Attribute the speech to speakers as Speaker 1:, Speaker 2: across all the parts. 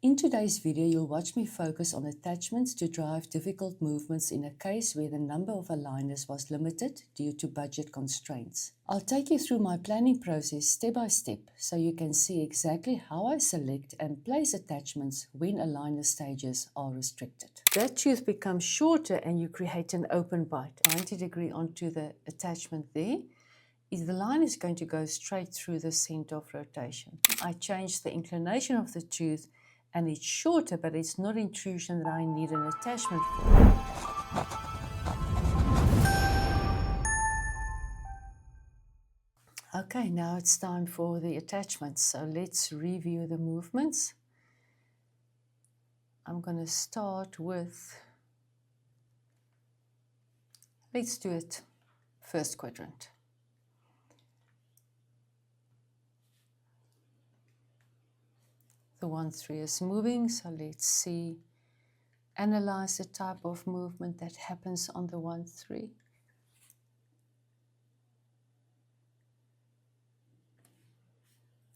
Speaker 1: In today's video, you'll watch me focus on attachments to drive difficult movements in a case where the number of aligners was limited due to budget constraints. I'll take you through my planning process step by step so you can see exactly how I select and place attachments when aligner stages are restricted. That tooth becomes shorter and you create an open bite. 90-degree onto the attachment there. The line is going to go straight through the center of rotation. I change the inclination of the tooth and it's shorter, but it's not intrusion that I need an attachment for. Okay, now it's time for the attachments. So let's review the movements. I'm going to start with, let's do it first quadrant. The 1-3 is moving, so let's see, analyze the type of movement that happens on the 1-3.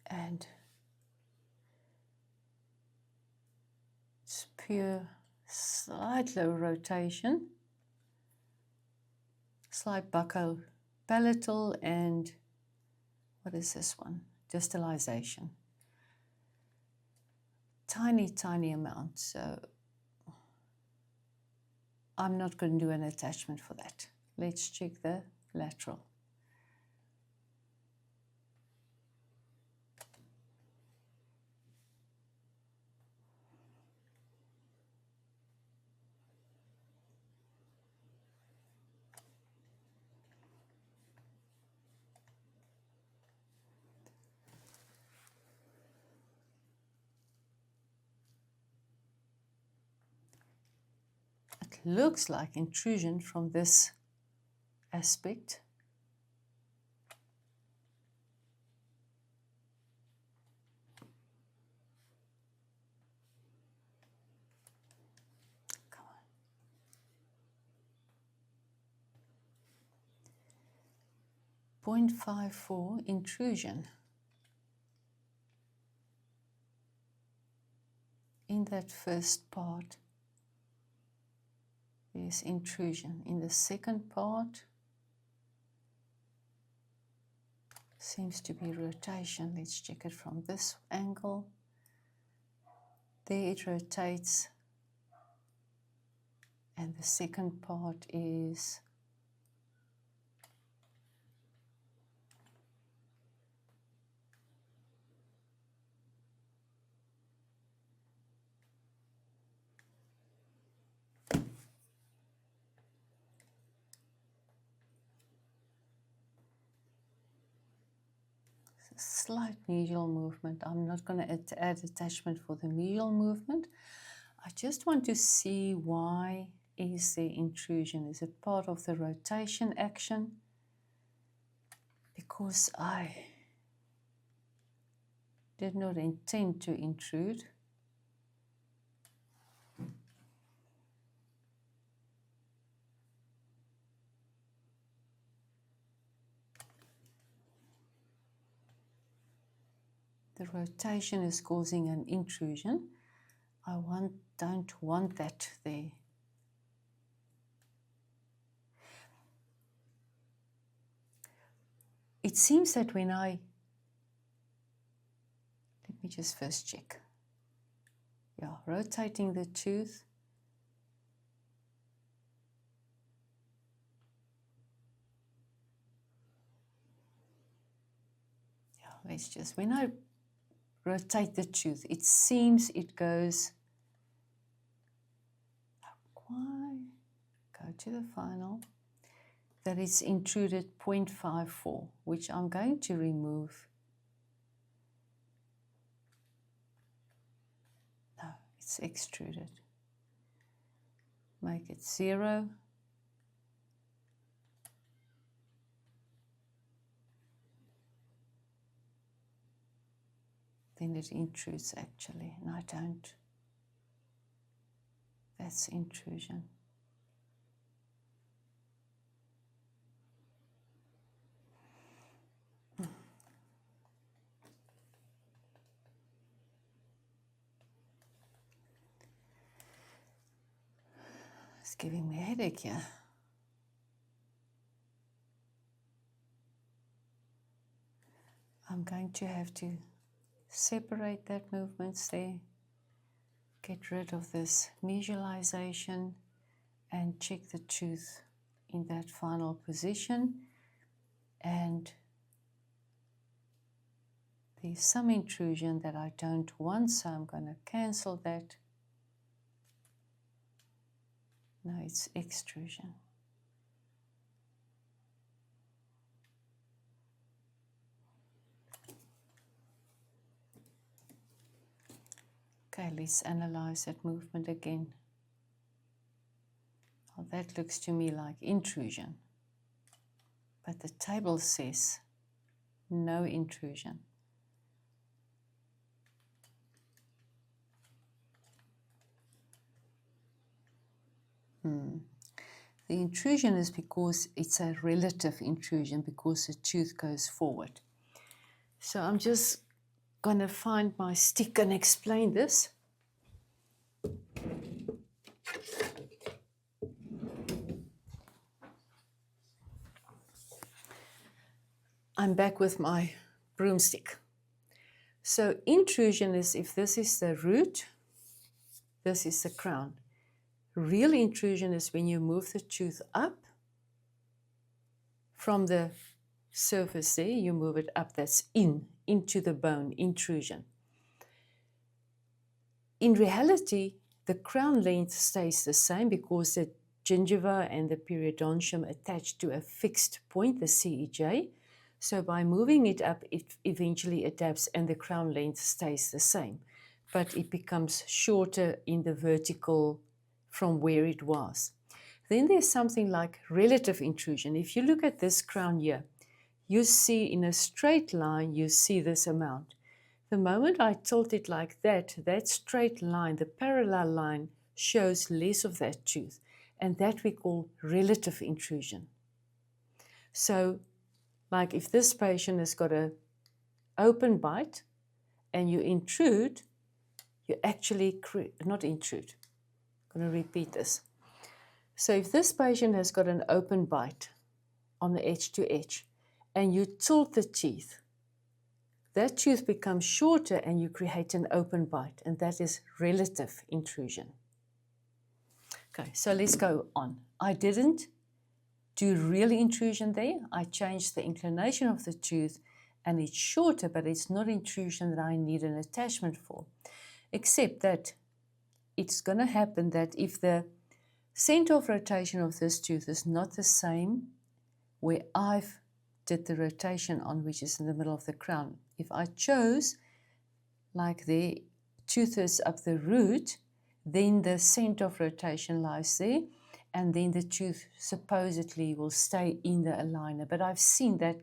Speaker 1: And it's pure slight low rotation, slight bucco-palatal, and what is this one? Distalization. Tiny amount, so I'm not going to do an attachment for that. Let's check the lateral. Looks like intrusion from this aspect. Come on. 0.54 intrusion. In that first part, there's intrusion. In the second part, seems to be rotation. Let's check it from this angle. There it rotates. And the second part is slight medial movement. I'm not going to add attachment for the medial movement. I just want to see why is there intrusion. Is it part of the rotation action? Because I did not intend to intrude. The rotation is causing an intrusion. I don't want that there. It seems that when let me just first check. Yeah, rotating the tooth. Yeah, let's just, when I rotate the tooth, it seems it goes, go to the final, that it's intruded 0.54, which I'm going to remove. No, it's extruded. Make it 0. Then it intrudes actually, and I don't. That's intrusion. giving me a headache here. I'm going to have to separate that movements there, get rid of this visualization, and check the tooth in that final position. And there's some intrusion that I don't want, so I'm going to cancel that. No, it's extrusion. Okay, let's analyze that movement again. Well, that looks to me like intrusion, but the table says no intrusion. The intrusion is because it's a relative intrusion, because the tooth goes forward. So I'm just going to find my stick and explain this. I'm back with my broomstick. So intrusion is if this is the root, this is the crown. Real intrusion is when you move the tooth up from the surface there, you move it up, that's into the bone, intrusion. In reality, the crown length stays the same because the gingiva and the periodontium attach to a fixed point, the CEJ. So by moving it up, it eventually adapts and the crown length stays the same. But it becomes shorter in the vertical from where it was. Then there's something like relative intrusion. If you look at this crown here, you see in a straight line, you see this amount. The moment I tilt it like that, that straight line, the parallel line, shows less of that tooth. And that we call relative intrusion. So, like if this patient has got an open bite and you intrude, you actually not intrude. I'm going to repeat this. So if this patient has got an open bite on the edge to edge and you tilt the teeth, that tooth becomes shorter and you create an open bite, and that is relative intrusion. Okay, so let's go on. I didn't do real intrusion there. I changed the inclination of the tooth and it's shorter, but it's not intrusion that I need an attachment for, except that it's going to happen that if the center of rotation of this tooth is not the same where I've did the rotation on, which is in the middle of the crown. If I chose, like the tooth is up the root, then the center of rotation lies there, and then the tooth supposedly will stay in the aligner. But I've seen that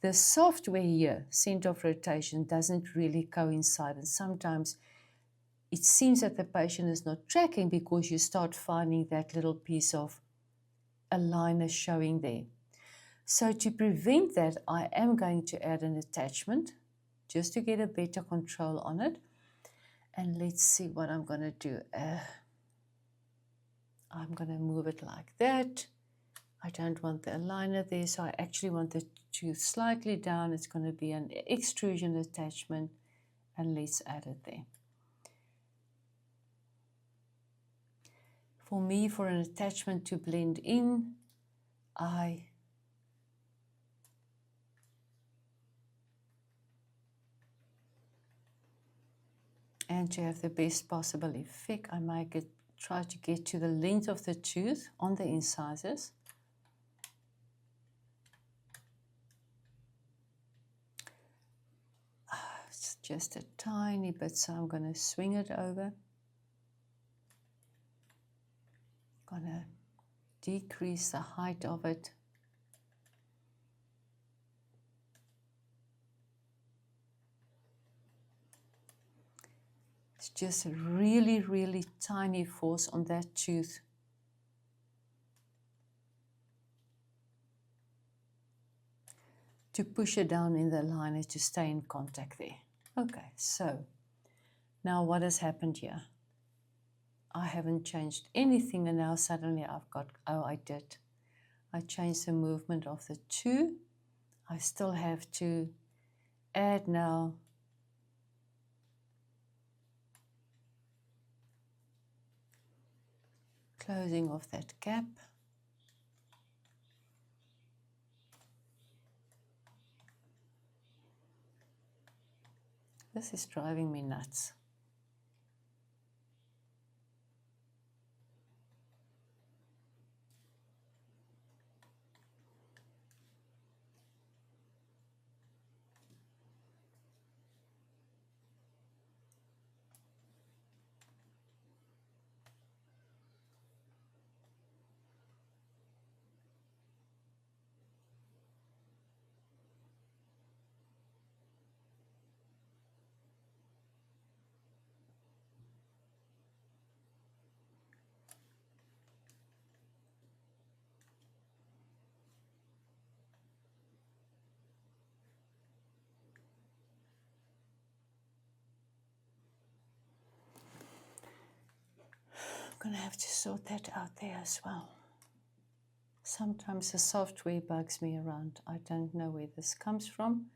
Speaker 1: the software here, center of rotation, doesn't really coincide, and sometimes it seems that the patient is not tracking because you start finding that little piece of aligner showing there. So to prevent that, I am going to add an attachment just to get a better control on it. And let's see what I'm going to do. I'm going to move it like that. I don't want the aligner there, so I actually want the tooth slightly down. It's going to be an extrusion attachment, and let's add it there. For me, for an attachment to blend in, and to have the best possible effect, I might try to get to the length of the tooth on the incisors. It's just a tiny bit, so I'm going to swing it over. Going to decrease the height of it. It's just a really, really tiny force on that tooth. To push it down in the aligner to stay in contact there. Okay, so now what has happened here? I haven't changed anything, and now suddenly I've got, oh, I did. I changed the movement of the 2. I still have to add now closing of that gap. This is driving me nuts. I'm going to have to sort that out there as well. Sometimes the software bugs me around. I don't know where this comes from.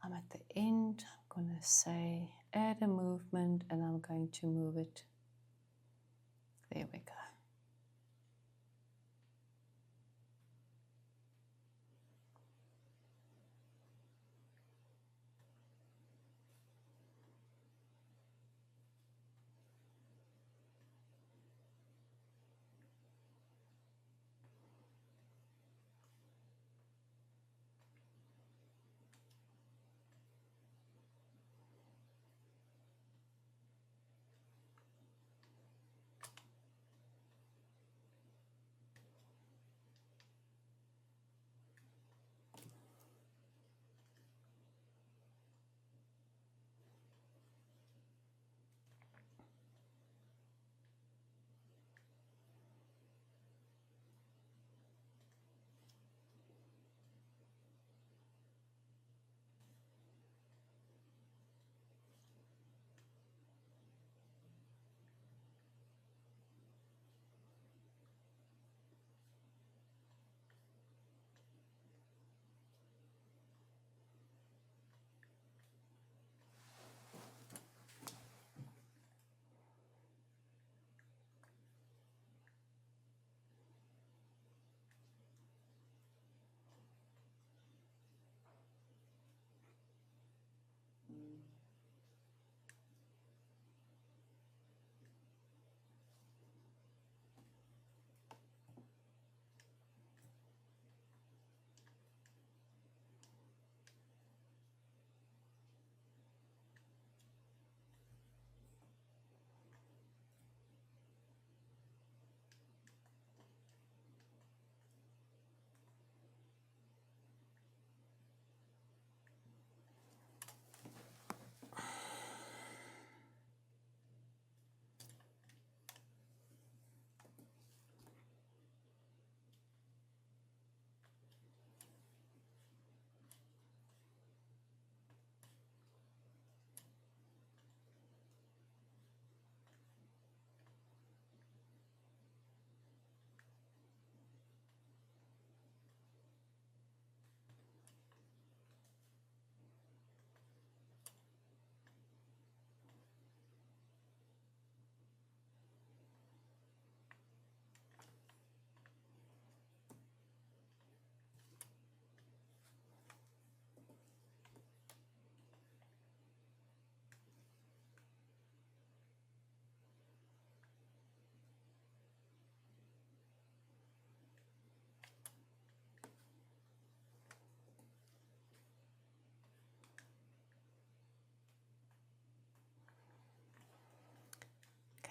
Speaker 1: I'm at the end. I'm going to say add a movement, and I'm going to move it. There we go.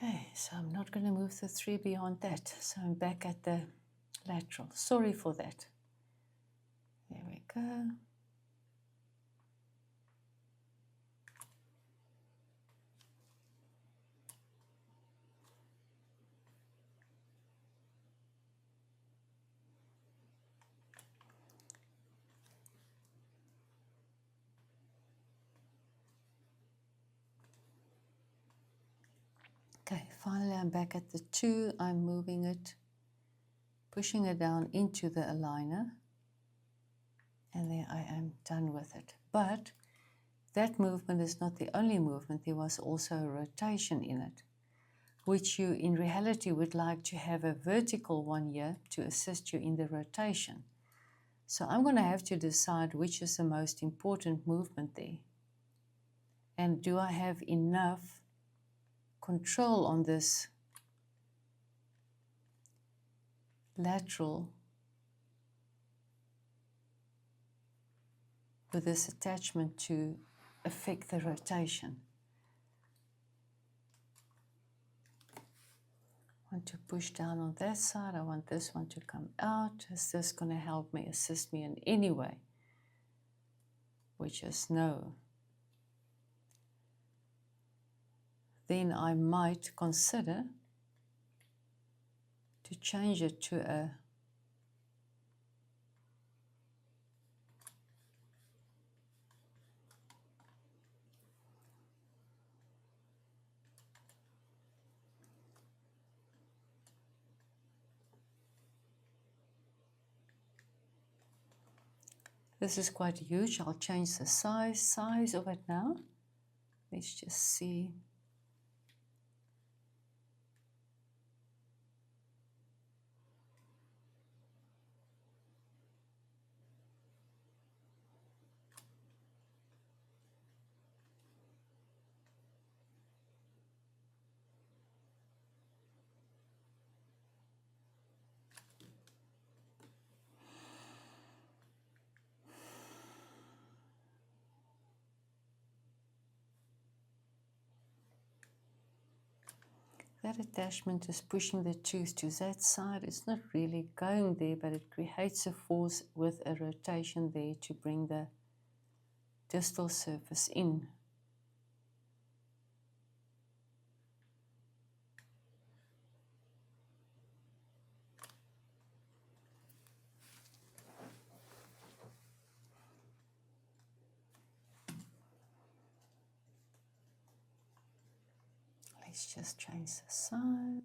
Speaker 1: Okay, so I'm not going to move the 3 beyond that. So I'm back at the lateral. Sorry for that. There we go. Okay, finally I'm back at the 2. I'm moving it, pushing it down into the aligner, and there I am done with it. But that movement is not the only movement. There was also a rotation in it, which you in reality would like to have a vertical one here to assist you in the rotation. So I'm going to have to decide which is the most important movement there. And do I have enough control on this lateral with this attachment to affect the rotation? I want to push down on that side. I want this one to come out. Is this going to help me, assist me in any way? Which is no. Then I might consider to change it to a this is quite huge. I'll change the size of it now. Let's just see. That attachment is pushing the tooth to that side. It's not really going there, but it creates a force with a rotation there to bring the distal surface in. Let's just change the size.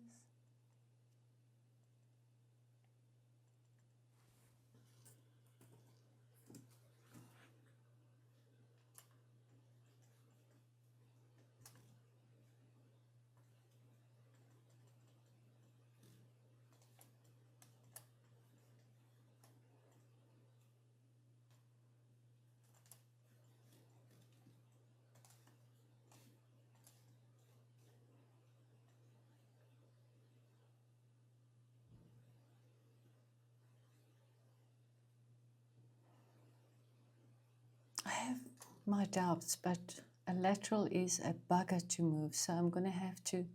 Speaker 1: I have my doubts, but a lateral is a bugger to move, so I'm going to have to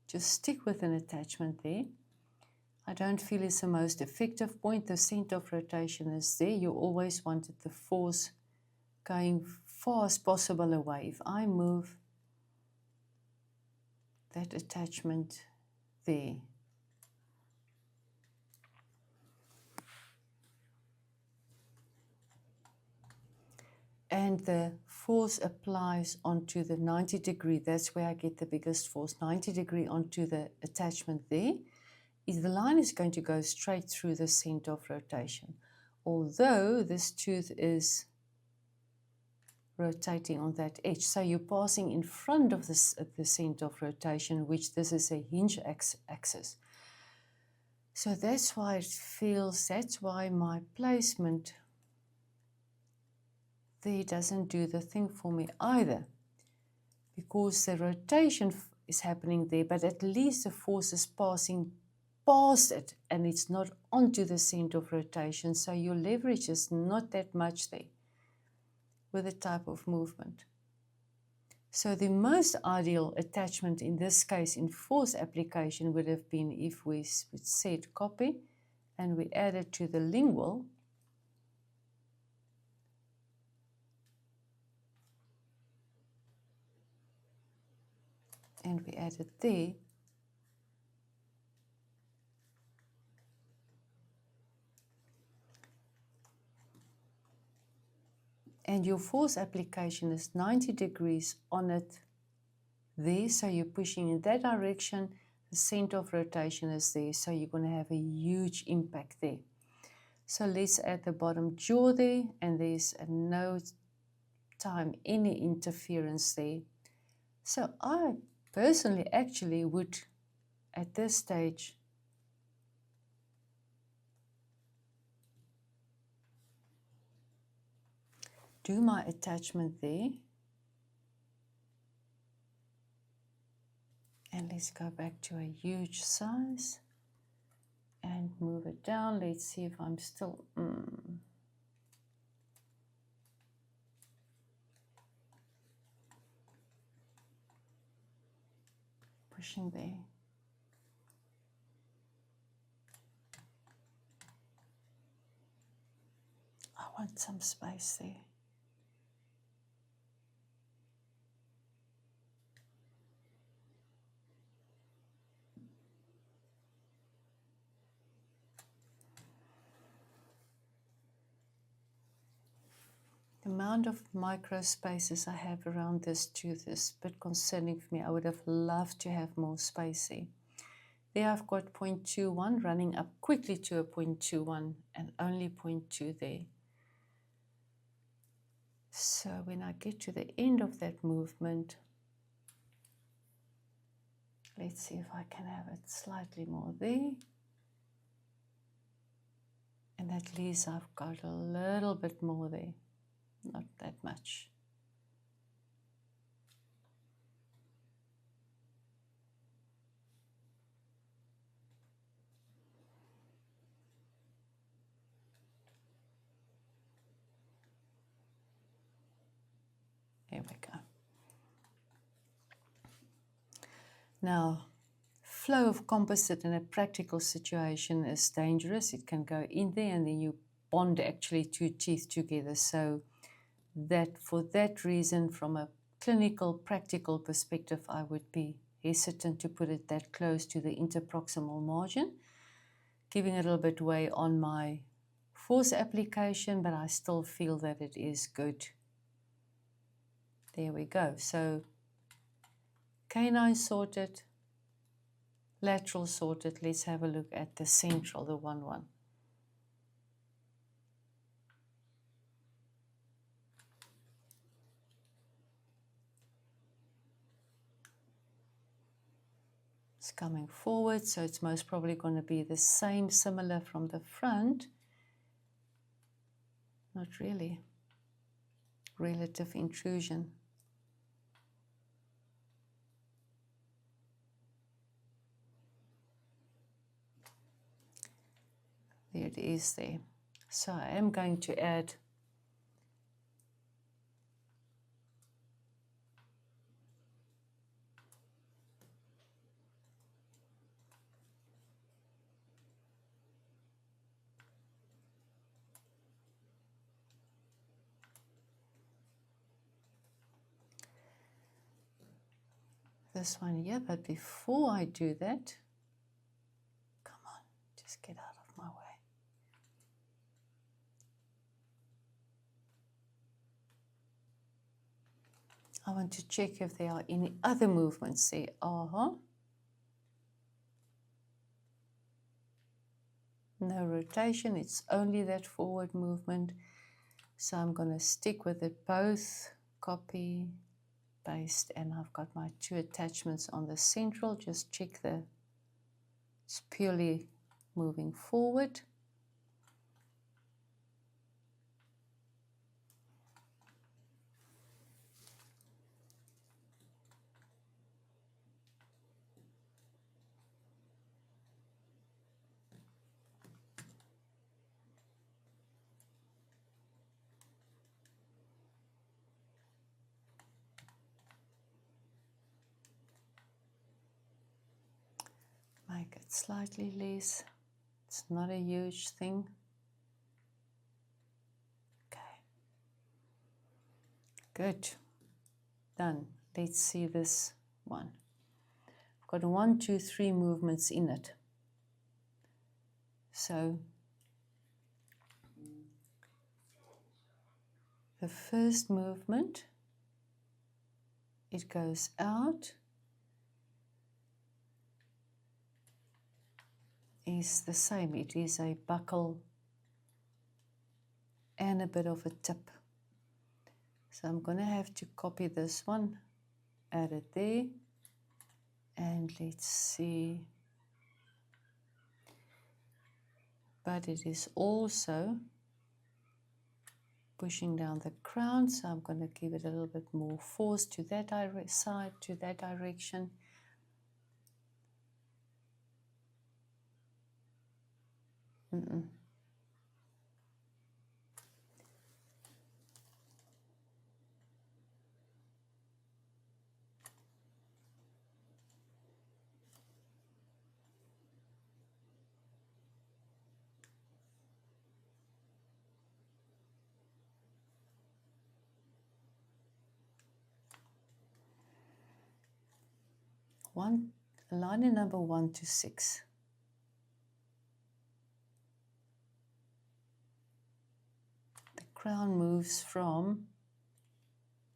Speaker 1: just stick with an attachment there. I don't feel it's the most effective point. The center of rotation is there. You always wanted the force going far as possible away. If I move that attachment there, and the force applies onto the 90 degree, that's where I get the biggest force, 90 degree onto the attachment there, the line is going to go straight through the center of rotation. Although this tooth is rotating on that edge, so you're passing in front of the center of rotation, which this is a hinge axis. So that's why it feels, that's why my placement there doesn't do the thing for me either, because the rotation is happening there, but at least the force is passing past it and it's not onto the center of rotation, so your leverage is not that much there with the type of movement. So the most ideal attachment in this case in force application would have been if we said copy and we add it to the lingual, and we add it there, and your force application is 90 degrees on it there, so you're pushing in that direction. The center of rotation is there, so you're going to have a huge impact there. So let's add the bottom jaw there, and there's no time any interference there. So I personally actually would, at this stage, do my attachment there. And let's go back to a huge size and move it down. Let's see if I'm still... pushing there. I want some space there. The amount of micro spaces I have around this tooth is a bit concerning for me. I would have loved to have more space there. There I've got 0.21 running up quickly to a 0.21 and only 0.2 there. So when I get to the end of that movement, let's see if I can have it slightly more there. And at least I've got a little bit more there. Not that much. There we go. Now, flow of composite in a practical situation is dangerous. It can go in there and then you bond actually two teeth together. So that for that reason, from a clinical, practical perspective, I would be hesitant to put it that close to the interproximal margin, giving a little bit way on my force application, but I still feel that it is good. There we go. So canine sorted, lateral sorted. Let's have a look at the central, the 1-1. It's coming forward, so it's most probably going to be the same, similar from the front. Not really. Relative intrusion. There it is there. So I am going to add this one here, but before I do that, come on, just get out of my way. I want to check if there are any other movements there. No rotation, it's only that forward movement. So I'm going to stick with it both, copy, paste, and I've got my two attachments on the central. Just check it's purely moving forward. Make it slightly less. It's not a huge thing. Okay. Good. Done. Let's see this one. I've got 1, 2, 3 movements in it. So the first movement, it goes out is the same. It is a buckle and a bit of a tip. So I'm going to have to copy this one, add it there, and let's see. But it is also pushing down the crown, so I'm going to give it a little bit more force to that side, to that direction. Line number 1 to 6. The crown moves from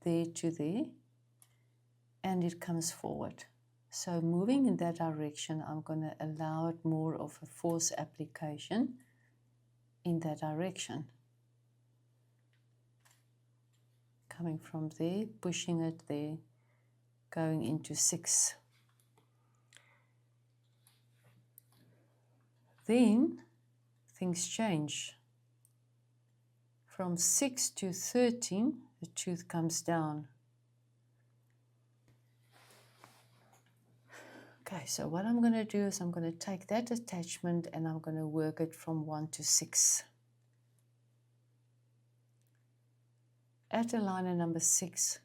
Speaker 1: there to there, and it comes forward. So moving in that direction, I'm going to allow it more of a force application in that direction. Coming from there, pushing it there, going into 6. Then things change. From 6 to 13, the tooth comes down. Okay, so what I'm going to do is I'm going to take that attachment and I'm going to work it from 1 to 6. At aligner number 6,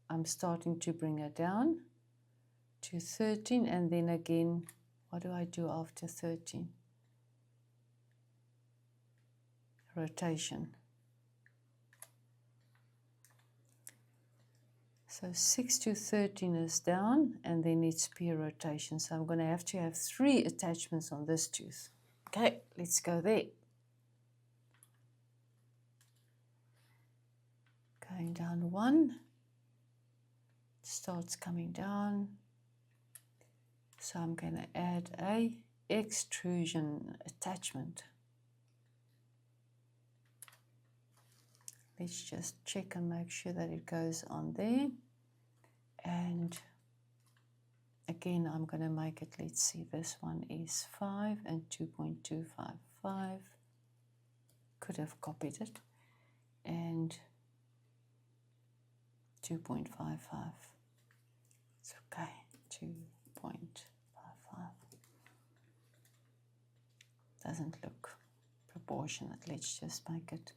Speaker 1: I'm starting to bring it down to 13, and then again, what do I do after 13? Rotation. So 6 to 13 is down, and then it's peer rotation. So I'm going to have 3 attachments on this tooth. Okay, let's go there. Going down 1, starts coming down. So I'm going to add a extrusion attachment. Let's just check and make sure that it goes on there. And again, I'm going to make it, let's see, this one is 5 and 2.255. Could have copied it. And 2.55. It's okay, 2.55. Doesn't look proportionate. Let's just make it.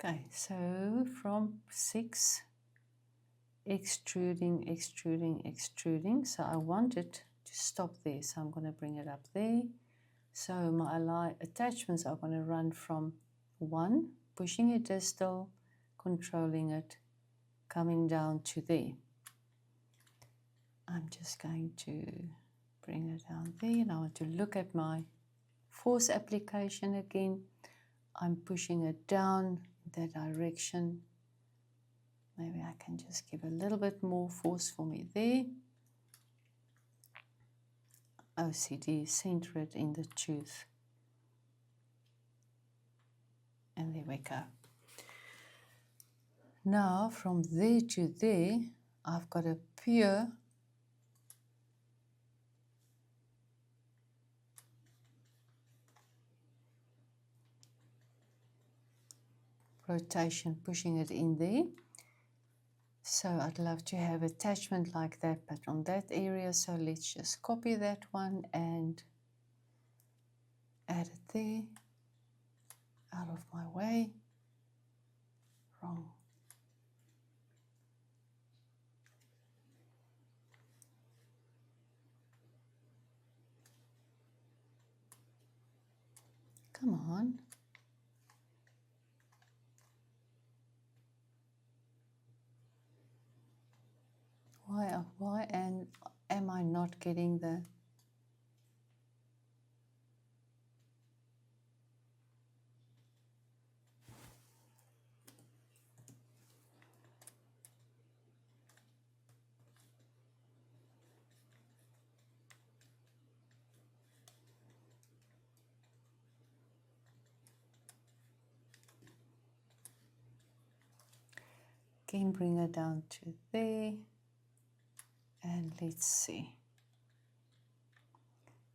Speaker 1: Okay, so from 6, extruding, extruding, extruding. So I want it to stop there, so I'm going to bring it up there. So my attachments are going to run from 1, pushing it distal, controlling it, coming down to there. I'm just going to bring it down there, and I want to look at my force application again. I'm pushing it down that direction. Maybe I can just give a little bit more force for me there. OCD, center it in the tooth. And there we go. Now from there to there, I've got a pure rotation, pushing it in there. So I'd love to have attachment like that, but on that area. So let's just copy that one and add it there. Out of my way. Wrong. Come on. why and am I not getting the... Again, bring it down to there. And let's see.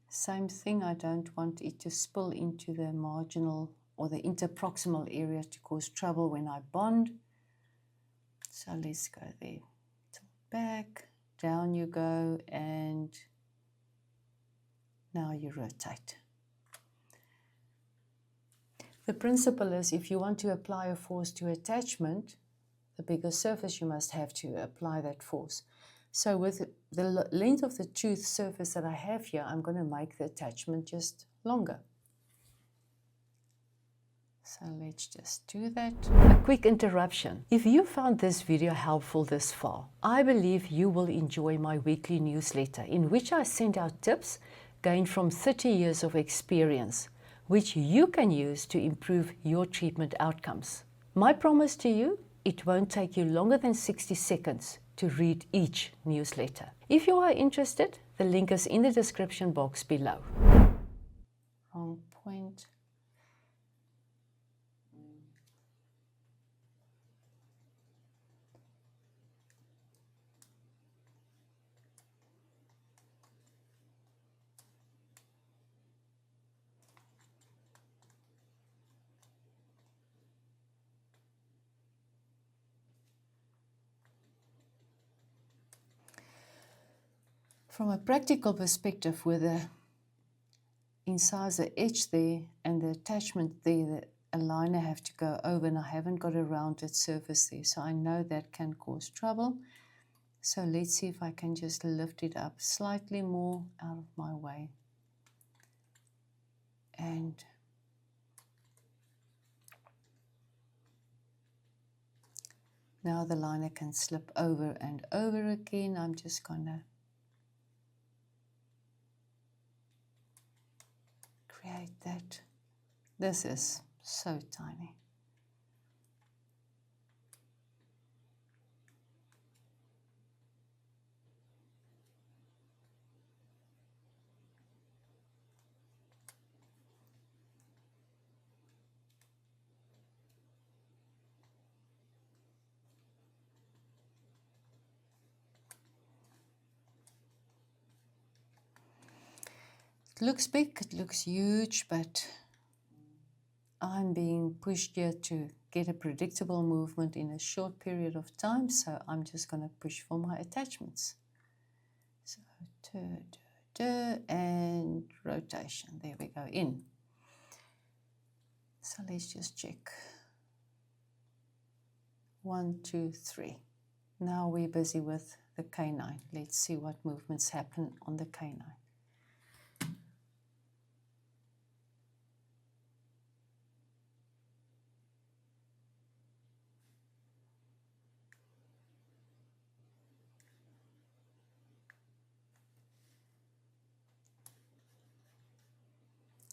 Speaker 1: Same thing, I don't want it to spill into the marginal or the interproximal area to cause trouble when I bond. So let's go there. Tilt back, down you go, and now you rotate. The principle is if you want to apply a force to attachment, the bigger surface you must have to apply that force. So with the length of the tooth surface that I have here, I'm going to make the attachment just longer. So let's just do that. A quick interruption. If you found this video helpful this far, I believe you will enjoy my weekly newsletter in which I send out tips gained from 30 years of experience, which you can use to improve your treatment outcomes. My promise to you, it won't take you longer than 60 seconds to read each newsletter. If you are interested, the link is in the description box below. Wrong point. From a practical perspective, with the incisor edge there and the attachment there, the aligner have to go over, and I haven't got a rounded surface there, so I know that can cause trouble. So let's see if I can just lift it up slightly more out of my way. And now the liner can slip over and over again. I'm just gonna create that. This is so tiny. It looks big, it looks huge, but I'm being pushed here to get a predictable movement in a short period of time, so I'm just going to push for my attachments. So, and rotation. There we go, in. So let's just check. 1, 2, 3. Now we're busy with the canine. Let's see what movements happen on the canine.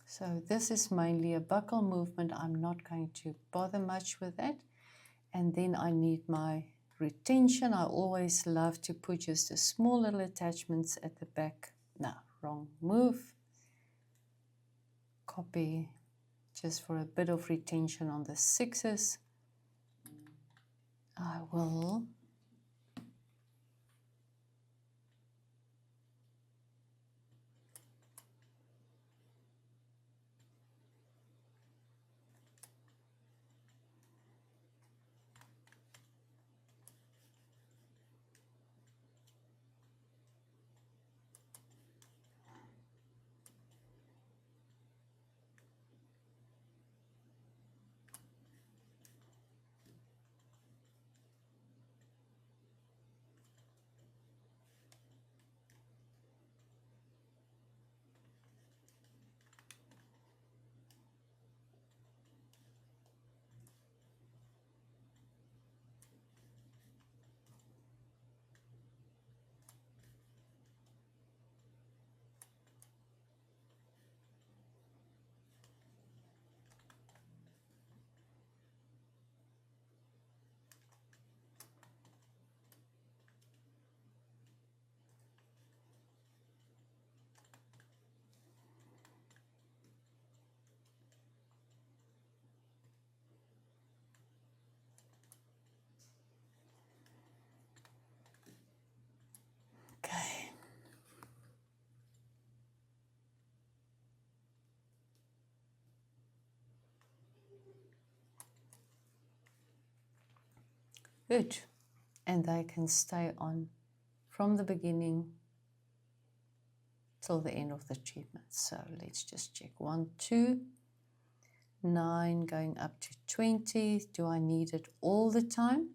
Speaker 1: So this is mainly a buccal movement. I'm not going to bother much with that. And then I need my retention. I always love to put just a small little attachments at the back. No, wrong move. Copy just for a bit of retention on the 6s. I will Good. And they can stay on from the beginning till the end of the treatment. So let's just check. 1, 2, 9 going up to 20. Do I need it all the time?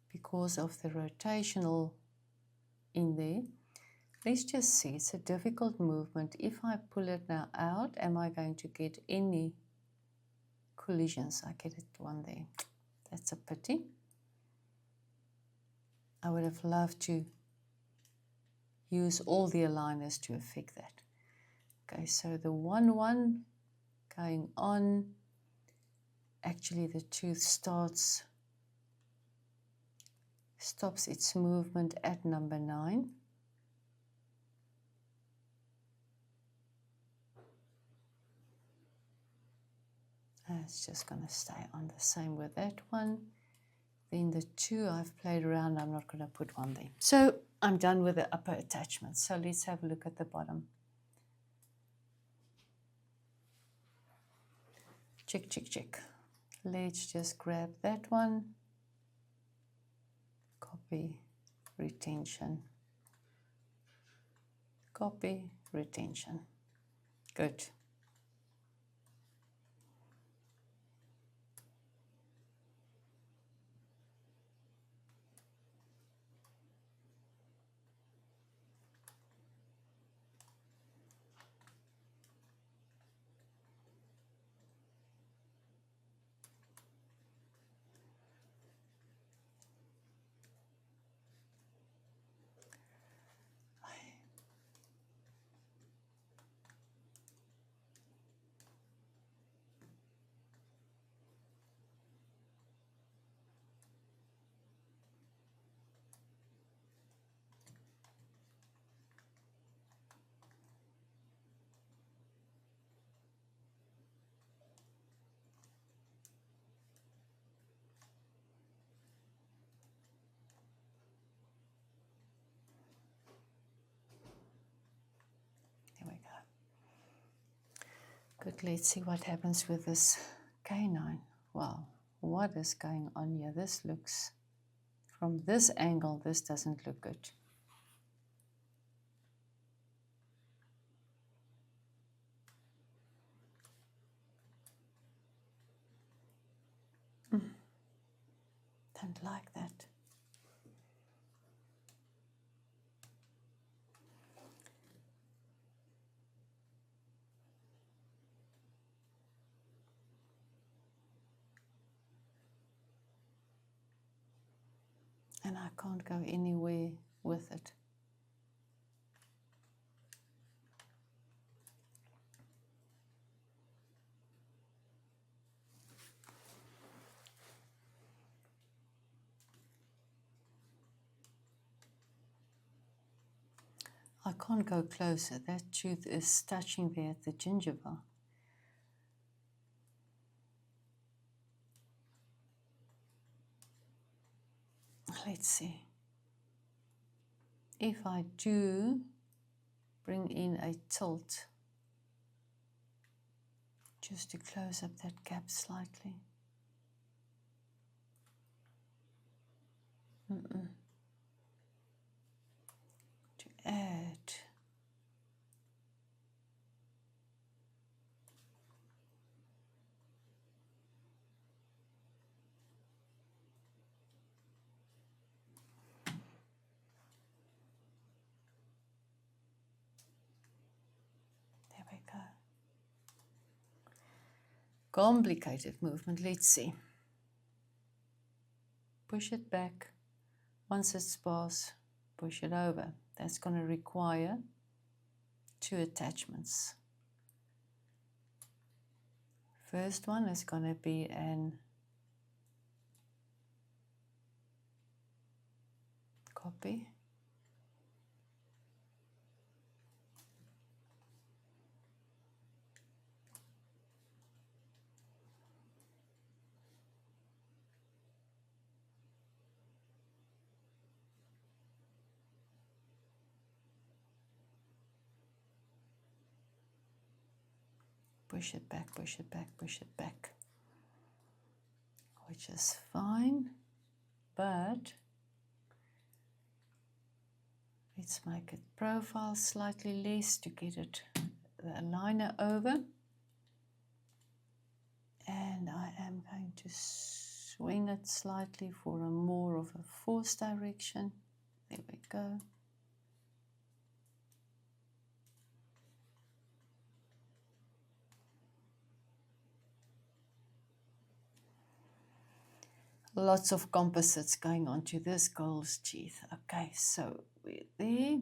Speaker 1: Because of the rotational in there. Let's just see. It's a difficult movement. If I pull it now out, am I going to get any collisions? I get it one there. That's a pity. I would have loved to use all the aligners to affect that. Okay, so the 1, 1 going on. Actually, the tooth stops its movement at number 9. It's just going to stay on the same with that one. Then the 2 I've played around, I'm not going to put one there. So I'm done with the upper attachment. So let's have a look at the bottom. Check, check, check. Let's just grab that one. Copy, retention. Copy, retention. Good. Good, let's see what happens with this canine. Wow, what is going on here? This looks, from this angle, this doesn't look good. Don't like that. And I can't go anywhere with it. I can't go closer. That tooth is touching there at the gingiva. Let's see. If I do bring in a tilt, just to close up that gap slightly. To add. There we go. Complicated movement. Let's see. Push it back. Once it's sparse, push it over. That's going to require 2 attachments. First one is going to be an copy. Push it back, push it back, push it back. which is fine, but let's make it profile slightly less to get it the aligner over. And I am going to swing it slightly for a more of a force direction. There we go. Lots of composites going onto this girl's teeth. Okay, so we're there,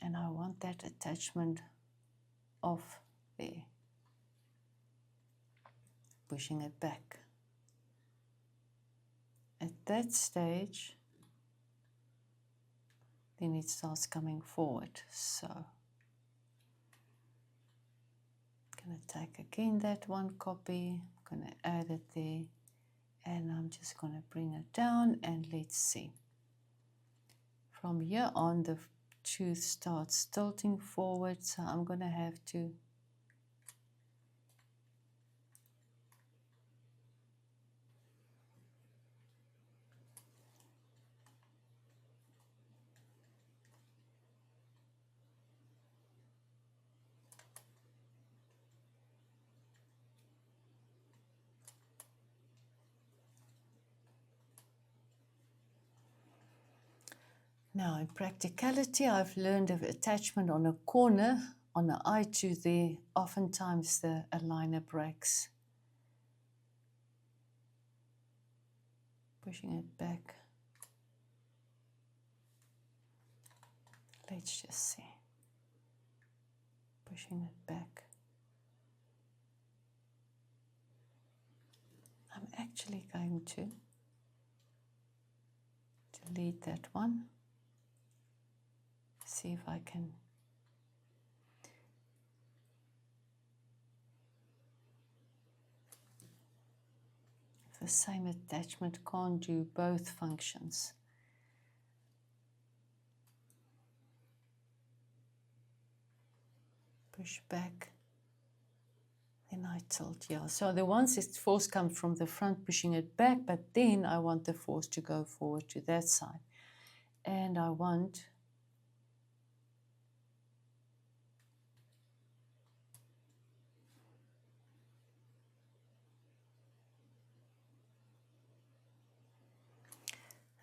Speaker 1: and I want that attachment off there. Pushing it back. At that stage, then it starts coming forward. So I'm going to take again that one copy, I'm going to add it there, and I'm just going to bring it down, and let's see. From here on, the tooth starts tilting forward, so I'm going to have to now, in practicality, I've learned of attachment on a corner, on the eye tooth there, oftentimes the aligner breaks. Pushing it back. Let's just see. Pushing it back. I'm actually going to delete that one. See if I can the same attachment can't do both functions. Push back, then I tilt, yeah. So the ones that force come from the front, pushing it back, but then I want the force to go forward to that side. And I want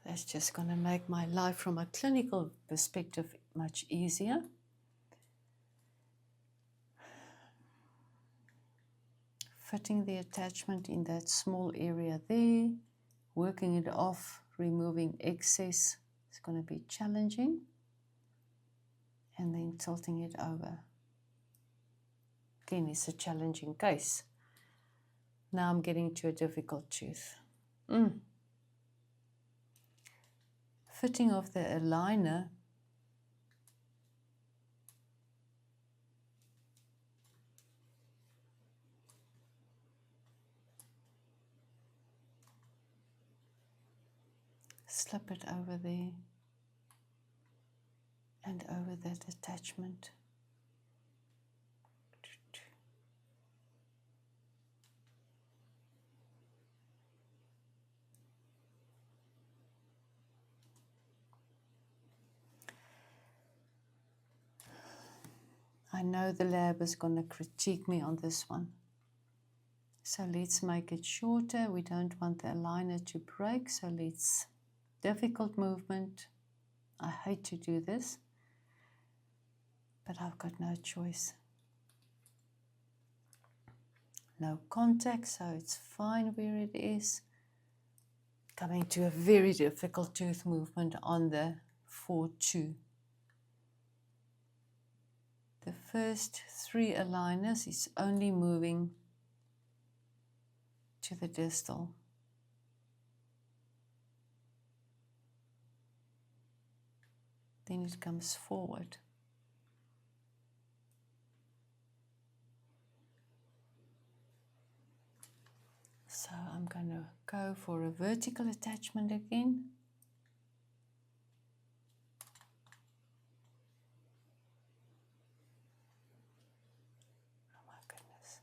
Speaker 1: that's just going to make my life from a clinical perspective much easier. Fitting the attachment in that small area there, working it off, removing excess. It's going to be challenging. And then tilting it over. Again, it's a challenging case. Now I'm getting to a difficult tooth. Fitting of the aligner. Slip it over there. And over that attachment. I know the lab is going to critique me on this one. So let's make it shorter. We don't want the aligner to break, so let's... Difficult movement. I hate to do this, but I've got no choice. No contact, so it's fine where it is. Coming to a very difficult tooth movement on the 4-2. The first 3 aligners is only moving to the distal. Then it comes forward. So I'm going to go for a vertical attachment again. Oh my goodness.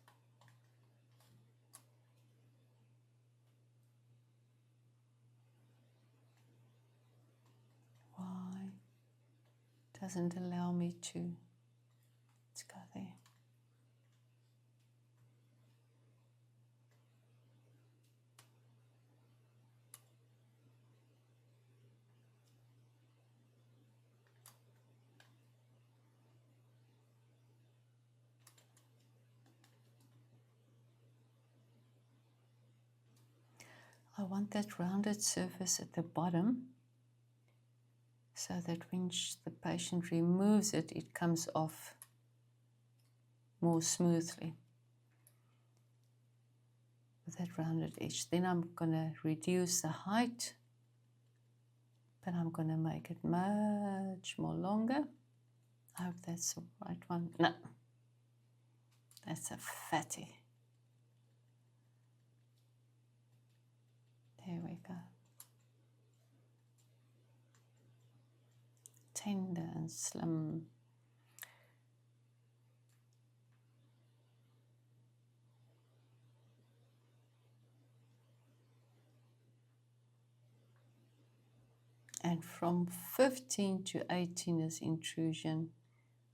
Speaker 1: doesn't allow me to. Let's go there. I want that rounded surface at the bottom so that when the patient removes it, it comes off more smoothly with that rounded edge. Then I'm going to reduce the height, but I'm going to make it much more longer. I hope that's the right one. No, that's a fatty. There we go. Tender and slim. And from 15 to 18 is intrusion.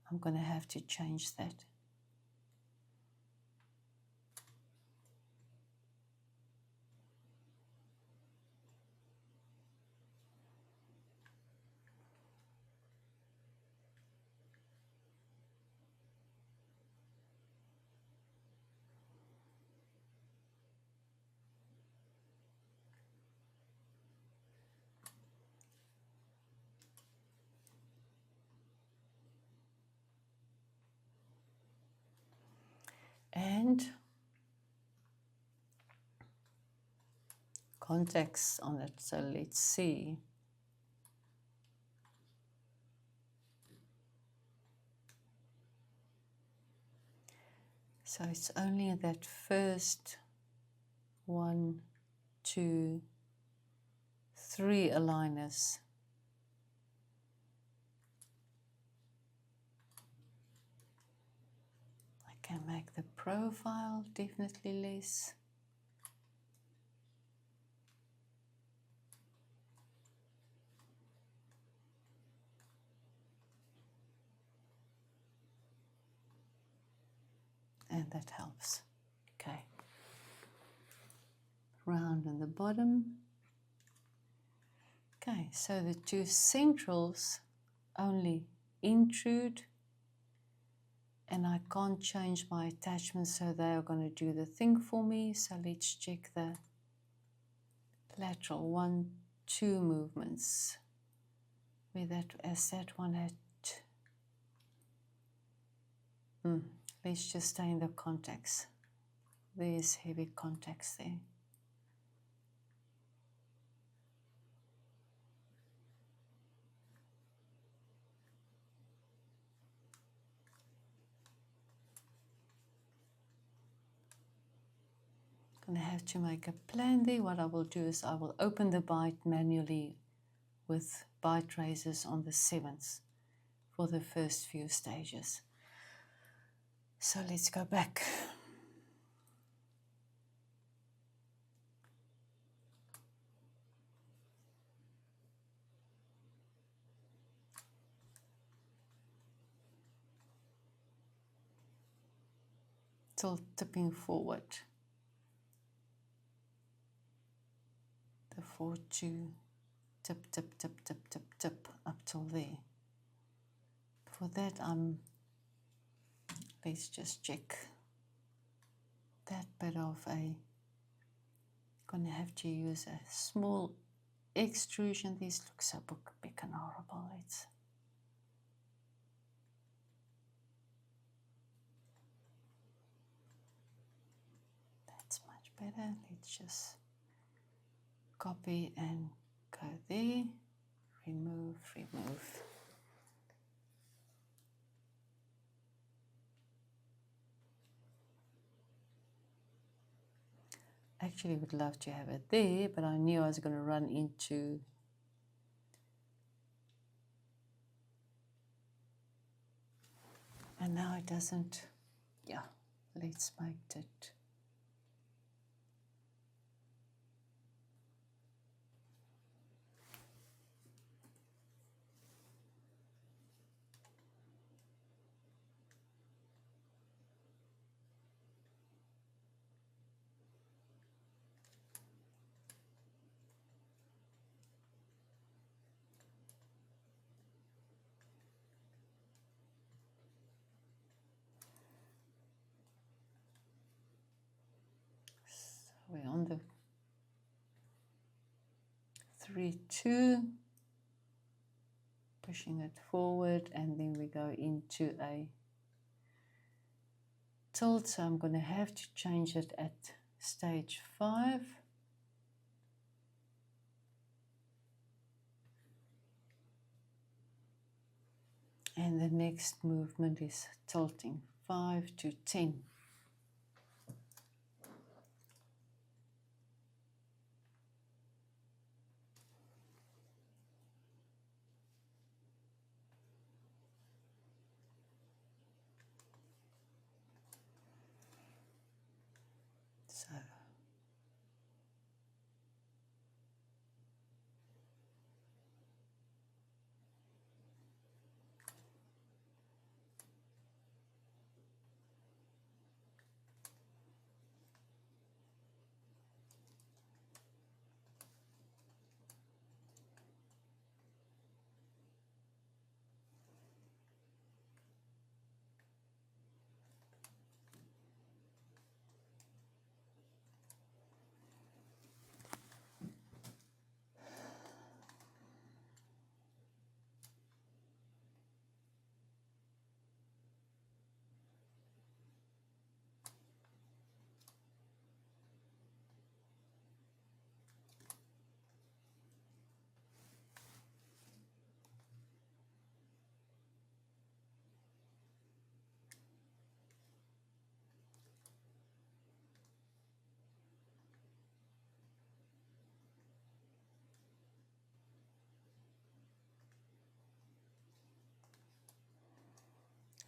Speaker 1: I'm going to have to change that. And context on it. So let's see. So it's only that first 1, 2, 3 aligners. I can make the profile definitely less. And that helps. Okay. Round in the bottom. Okay, so the 2 centrals only intrude, and I can't change my attachments, so they are going to do the thing for me. So let's check the lateral 1, 2 movements. Where that, as that one had. Let's just stay in the contacts. There's heavy contacts there. I'm going to have to make a plan there. What I will do is I will open the bite manually with bite razors on the 7th for the first few stages. So let's go back. Still tipping forward. The 4, 2, tip, tip, tip, tip, tip, tip, up till there. For that, let's just check that bit of a, gonna have to use a small extrusion. These look so big and horrible. That's much better. Let's just copy and go there. Remove, remove. Actually would love to have it there, but I knew I was going to run into and now it doesn't. Yeah, let's make it. 3, 2, pushing it forward, and then we go into a tilt. So I'm going to have to change it at stage 5. And the next movement is tilting 5 to 10. So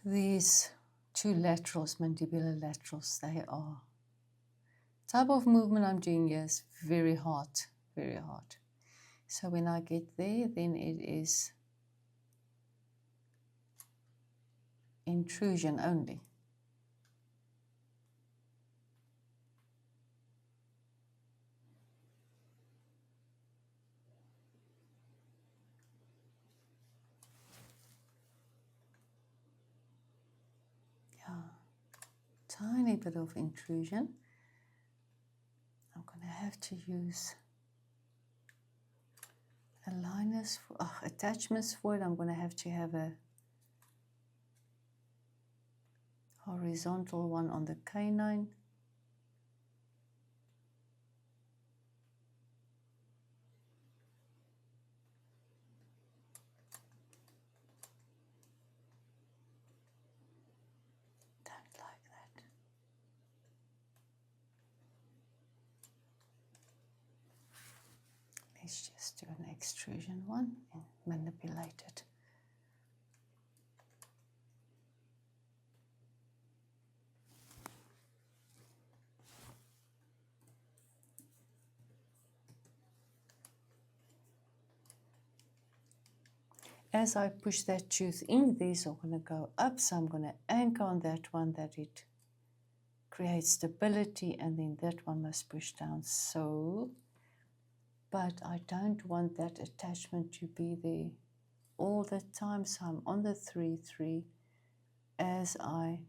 Speaker 1: these 2 laterals, mandibular laterals, they are type of movement I'm doing here is very hard, very hard. So when I get there, then it is intrusion only. Yeah, tiny bit of intrusion. I'm going to have to use aligners for attachments for it. I'm going to have a horizontal one on the canine. Don't like that. Let's just do an extrusion one and manipulate it. As I push that tooth in, these are going to go up, so I'm going to anchor on that one that it creates stability, and then that one must push down so. But I don't want that attachment to be there all the time, so I'm on the 3, 3 as I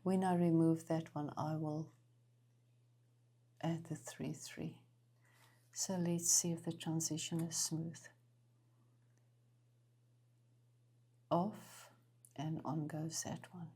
Speaker 1: when I remove that one, I will add the 3, 3. So let's see if the transition is smooth. Off, and on goes that one.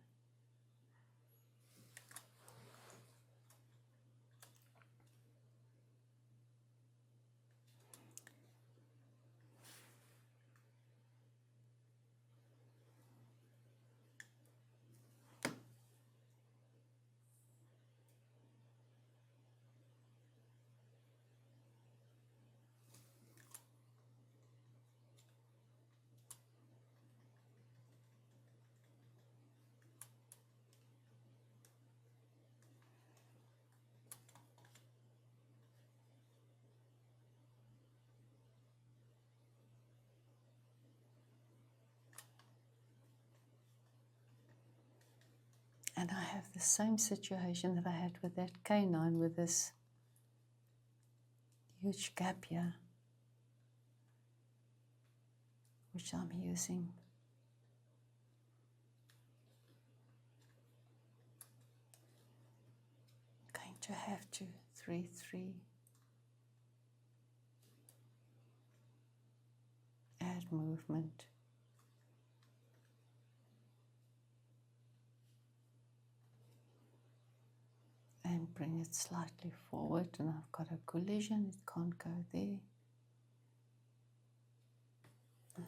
Speaker 1: And I have the same situation that I had with that canine with this huge gap here, which I'm using to have to 3, 3. Add movement. And bring it slightly forward, and I've got a collision, it can't go there. There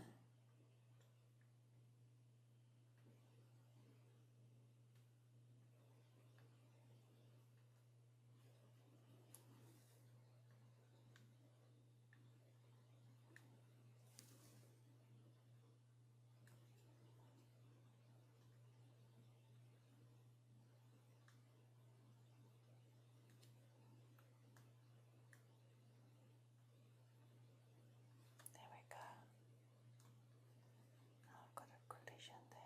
Speaker 1: we go. Now I've got a collision there.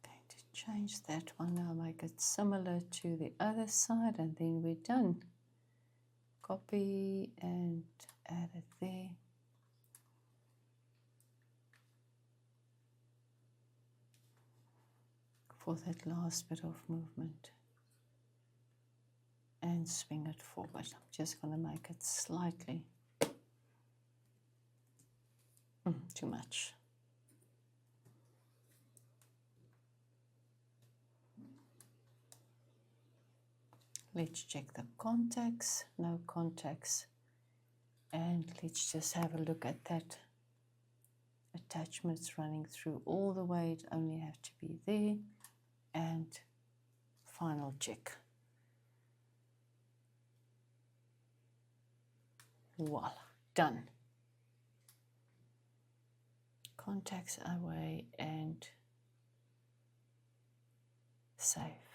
Speaker 1: Going to change that one now, make it similar to the other side, and then we're done. Copy and add it there. For that last bit of movement. And swing it forward. I'm just going to make it slightly too much. Let's check the contacts, no contacts, and let's just have a look at that. Attachments running through all the way, it only have to be there, and final check. Voila, done. Contacts away and save.